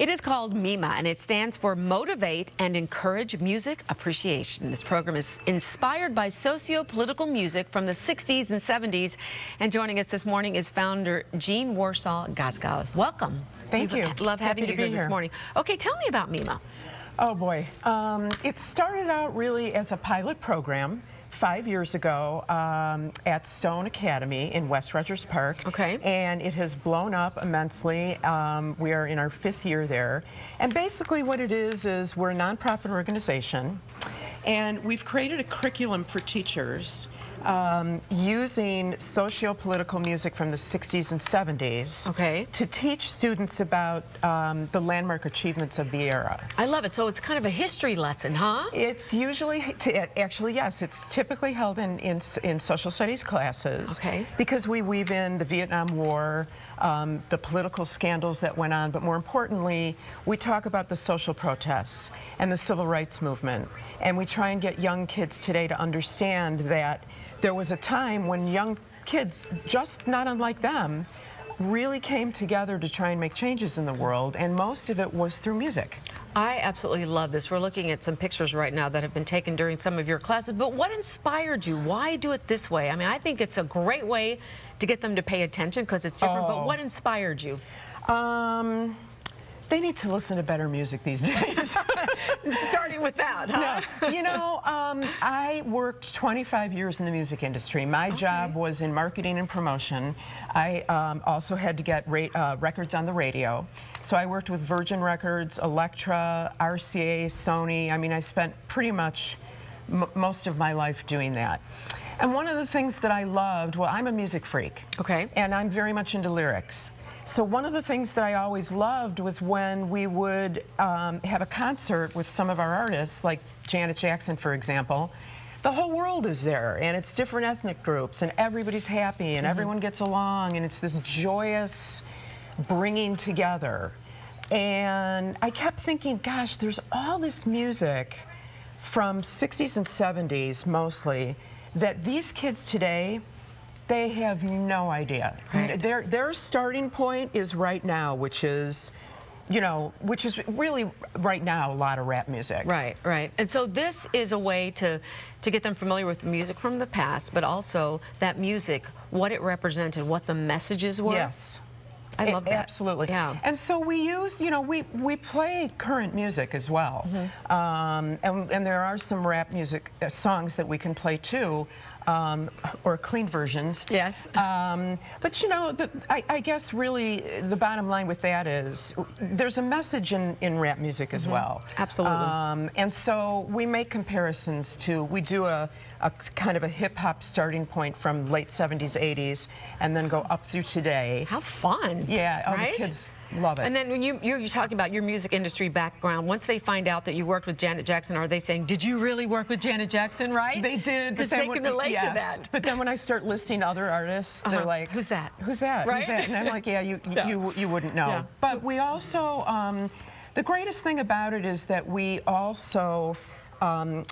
It is called MIMA, and it stands for Motivate and Encourage Music Appreciation. This program is inspired by socio-political music from the 60s and 70s. And joining us this morning is founder Jean Warsaw Gazgow. Welcome. Thank you. Love having you here this morning. Okay, tell me about MIMA. Oh boy. It started out really as a pilot program 5 years ago at Stone Academy in West Rogers Park. Okay. And it has blown up immensely. We are in our 5th year there. And basically what it is we're a nonprofit organization, and we've created a curriculum for teachers using socio-political music from the 60s and 70s, okay, to teach students about the landmark achievements of the era. I love it. So it's kind of a history lesson, huh? It's usually, actually, yes, it's typically held in social studies classes. Okay. Because we weave in the Vietnam War, the political scandals that went on, but more importantly, we talk about the social protests and the civil rights movement. And we try and get young kids today to understand that there was a time when young kids, just not unlike them, really came together to try and make changes in the world, and most of it was through music. I absolutely love this. We're looking at some pictures right now that have been taken during some of your classes, but what inspired you? Why do it this way? I mean, I think it's a great way to get them to pay attention because it's different, but what inspired you? They need to listen to better music these days. Starting with that, huh? No. You know, I worked 25 years in the music industry. My job was in marketing and promotion. I also had to get records on the radio. So I worked with Virgin Records, Elektra, RCA, Sony. I mean, I spent pretty much most of my life doing that. And one of the things that I loved, well, I'm a music freak. Okay. And I'm very much into lyrics. So one of the things that I always loved was when we would have a concert with some of our artists, like Janet Jackson, for example. The whole world is there, and it's different ethnic groups, and everybody's happy, and everyone gets along, and it's this joyous bringing together. And I kept thinking, gosh, there's all this music from 60s and 70s, mostly, that these kids today, they have no idea. Right. Their starting point is right now, which is, you know, which is really right now a lot of rap music. Right, right. And so this is a way to get them familiar with the music from the past, but also that music, what it represented, what the messages were. Yes. I love that. Absolutely. Yeah. And so we use, you know, we play current music as well. And there are some rap music songs that we can play too, or clean versions. Yes. But you know, I guess really the bottom line with that is there's a message in rap music as well. Absolutely. And so we make comparisons to, we do a kind of a hip-hop starting point from late 70s, 80s, and then go up through today. How fun. Yeah, right? The kids love it. And then when you're talking about your music industry background, once they find out that you worked with Janet Jackson, are they saying, did you really work with Janet Jackson, right? They did. Because they can relate to that. But then when I start listing other artists, they're like, who's that? Who's that? Right? Who's that? And I'm like, yeah, you wouldn't know. Yeah. But we also, the greatest thing about it is that we also,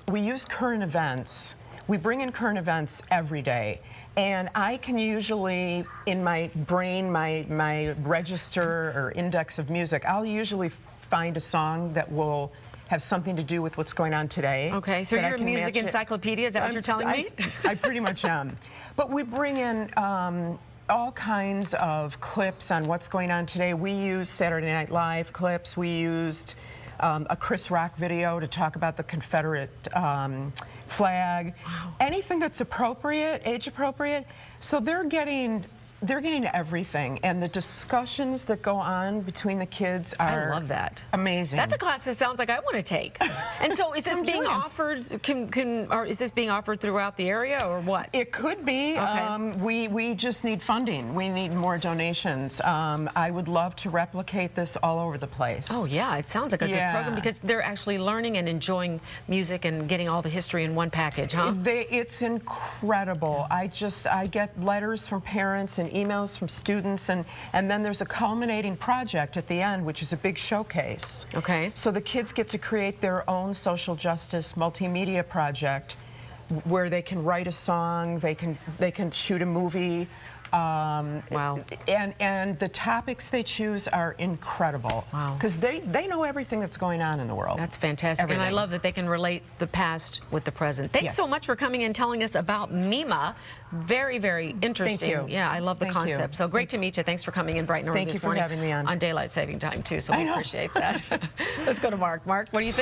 we use current events. We bring in current events every day. And I can usually, in my brain, my register or index of music, I'll usually find a song that will have something to do with what's going on today. Okay, so you're a music encyclopedia, is that what you're telling me? I pretty much am. But we bring in all kinds of clips on what's going on today. We use Saturday Night Live clips. We used a Chris Rock video to talk about the Confederate flag. Wow. Anything that's appropriate, age appropriate. So they're getting everything, and the discussions that go on between the kids are, I love that. Amazing. That's a class that sounds like I want to take. And so is this being offered, or is this being offered throughout the area, or what? It could be. Okay. We just need funding. We need more donations. I would love to replicate this all over the place. Oh yeah, it sounds like a good program because they're actually learning and enjoying music and getting all the history in one package, huh? It's incredible. I get letters from parents and emails from students, and then there's a culminating project at the end, which is a big showcase. Okay. So the kids get to create their own social justice multimedia project where they can write a song, they can shoot a movie, Wow. And the topics they choose are incredible. Wow. Because they know everything that's going on in the world. That's fantastic. Everything. And I love that they can relate the past with the present. Thanks so Yes. much for coming and telling us about Mima. Very, very interesting. Thank you. Yeah, I love the Thank concept. you. So great to meet you. Thanks for coming in bright and early Thank this you for morning having me on. Daylight Saving Time, too. So I we know. appreciate that. Let's go to Mark. Mark, what do you think?